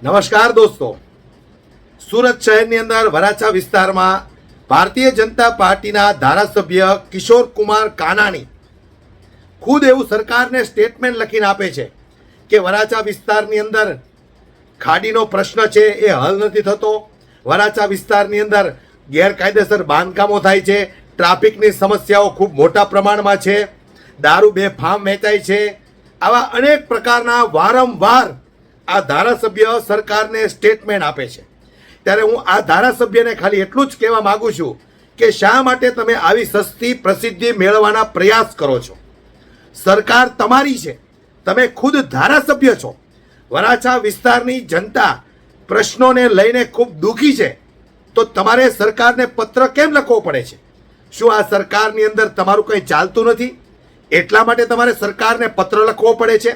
નમસ્કાર દોસ્તો, સુરત શહેરની અંદર વરાછા વિસ્તારમાં ભારતીય જનતા પાર્ટીના ધારાસભ્ય કિશોર કુમાર કાનાણી ખુદ એવું સરકારને સ્ટેટમેન્ટ લખીને આપે છે કે વરાછા વિસ્તારની અંદર ખાડીનો પ્રશ્ન છે એ હલ નથી થતો, વરાછા વિસ્તારની અંદર ગેરકાયદેસર બાંધકામો થાય છે, ટ્રાફિકની સમસ્યાઓ ખૂબ મોટા પ્રમાણમાં છે, દારૂ બેફામ વેચાય છે, આવા અનેક પ્રકારના વારંવાર આ ધારાસભ્ય સરકારને સ્ટેટમેન્ટ આપે છે. ત્યારે હું આ ધારાસભ્યને ખાલી એટલું જ કહેવા માગું છું કે શા માટે તમે આવી સસ્તી પ્રસિદ્ધિ મેળવવાના પ્રયાસ કરો છો? સરકાર તમારી છે, તમે ખુદ ધારાસભ્ય છો. વરાછા વિસ્તારની જનતા પ્રશ્નોને લઈને ખૂબ દુઃખી છે, તો તમારે સરકારને પત્ર કેમ લખવો પડે છે? શું આ સરકારની અંદર તમારું કંઈ ચાલતું નથી એટલા માટે તમારે સરકારને પત્ર લખવો પડે છે?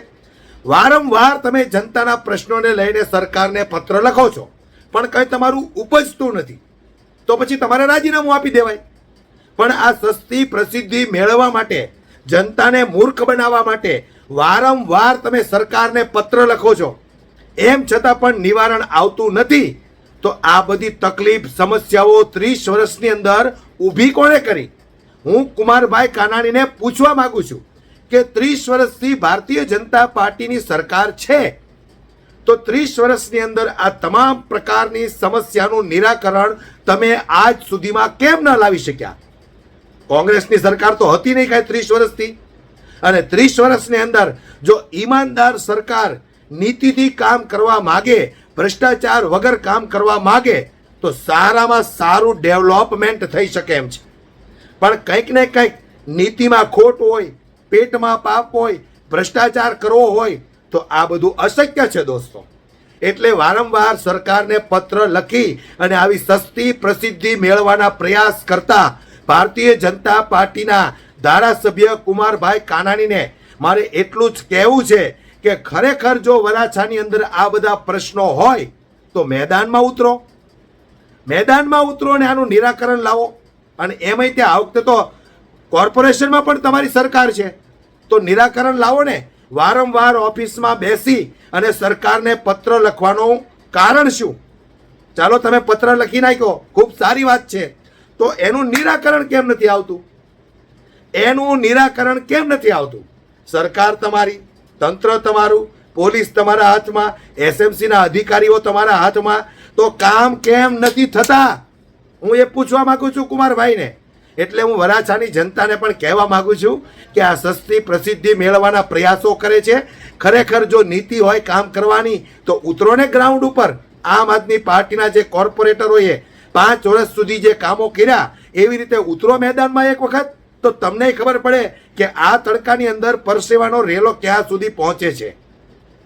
વારંવાર તમે જનતાના પ્રશ્નોને લઈને સરકારને પત્ર લખો છો પણ કંઈ તમારું ઉપજતું નથી, તો પછી તમારે રાજીનામું આપી દેવાય. પણ આ સસ્તી પ્રસિદ્ધિ મેળવવા માટે, જનતાને મૂર્ખ બનાવવા માટે વારંવાર તમે સરકારને પત્ર લખો છો, એમ છતાં પણ નિવારણ આવતું નથી. તો આ બધી તકલીફ, સમસ્યાઓ 30 વર્ષની અંદર ઊભી કોણે કરી? હું કુમારભાઈ કાનાણીને પૂછવા માંગુ છું કે 30 વર્ષથી ભારતીય જનતા પાર્ટીની સરકાર છે, તો 30 વર્ષની અંદર આ તમામ પ્રકારની સમસ્યાનું નિરાકરણ તમે આજ સુધીમાં કેમ ન લાવી શક્યા? કોંગ્રેસની સરકાર તો હતી નહીં કાંઈ 30 વર્ષથી. અને 30 વર્ષની અંદર જો ઈમાનદાર સરકાર નીતિથી કામ કરવા માગે, ભ્રષ્ટાચાર વગર કામ કરવા માગે, તો સારામાં સારું ડેવલપમેન્ટ થઈ શકે એમ છે. પણ કંઈક ને કંઈક નીતિમાં ખોટ હોય, પેટમાં પાપ હોય, ભ્રષ્ટાચાર કરવો હોય, તો આ બધું અશક્ય છે દોસ્તો. એટલે વારંવાર સરકારને પત્ર લખી અને આવી સસ્તી પ્રસિદ્ધિ મેળવવાના પ્રયાસ કરતા ભારતીય જનતા પાર્ટીના ધારાસભ્ય કુમારભાઈ કાનાણીને મારે એટલું જ કહેવું છે કે ખરેખર જો વરાછાની અંદર આ બધા પ્રશ્નો હોય તો મેદાનમાં ઉતરો, મેદાનમાં ઉતરો અને આનું નિરાકરણ લાવો. અને એમાંય ત્યાં આ વખતે તો કોર્પોરેશનમાં પણ તમારી સરકાર છે, તો નિરાકરણ લાવો ને. વારંવાર ઓફિસમાં બેસી અને સરકારને પત્ર લખવાનું કારણ શું? ચાલો તમે પત્ર લખી નાખ્યો, ખૂબ સારી વાત છે, તો એનું નિરાકરણ કેમ નથી આવતું? એનું નિરાકરણ કેમ નથી આવતું? સરકાર તમારી, તંત્ર તમારું, પોલીસ તમારા હાથમાં, એસએમસીના અધિકારીઓ તમારા હાથમાં, તો કામ કેમ નથી થતા? હું એ પૂછવા માંગુ છું કુમારભાઈને. એટલે હું વરાછાની જનતાને પણ કહેવા માંગુ છું કે આ સસ્તી પ્રસિદ્ધિ મેળવવાના પ્રયાસો કરે છે, ખરેખર જો નીતિ હોય કામ કરવાની તો ઉતરો ને ગ્રાઉન્ડ ઉપર. આમ આદમી પાર્ટીના જે કોર્પોરેટરોએ 5 વર્ષ સુધી જે કામો કર્યા, એવી રીતે ઉતરો મેદાનમાં એક વખત, તો તમને ખબર પડે કે આ તડકાની અંદર પરસેવાનો રેલો ક્યાં સુધી પહોંચે છે.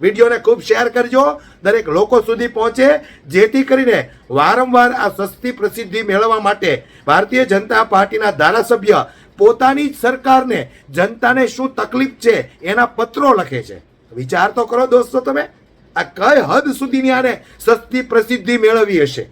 વિડીયોને ખૂબ શેર કરજો, દરેક લોકો સુધી પહોંચે, જેથી કરીને વારંવાર આ સસ્તી પ્રસિદ્ધિ મેળવવા માટે ભારતીય જનતા પાર્ટીના ધારાસભ્ય પોતાની જ સરકારને, જનતાને શું તકલીફ છે એના પત્રો લખે છે. વિચાર તો કરો દોસ્તો તમે, આ કઈ હદ સુધીની આને સસ્તી પ્રસિદ્ધિ મેળવી હશે?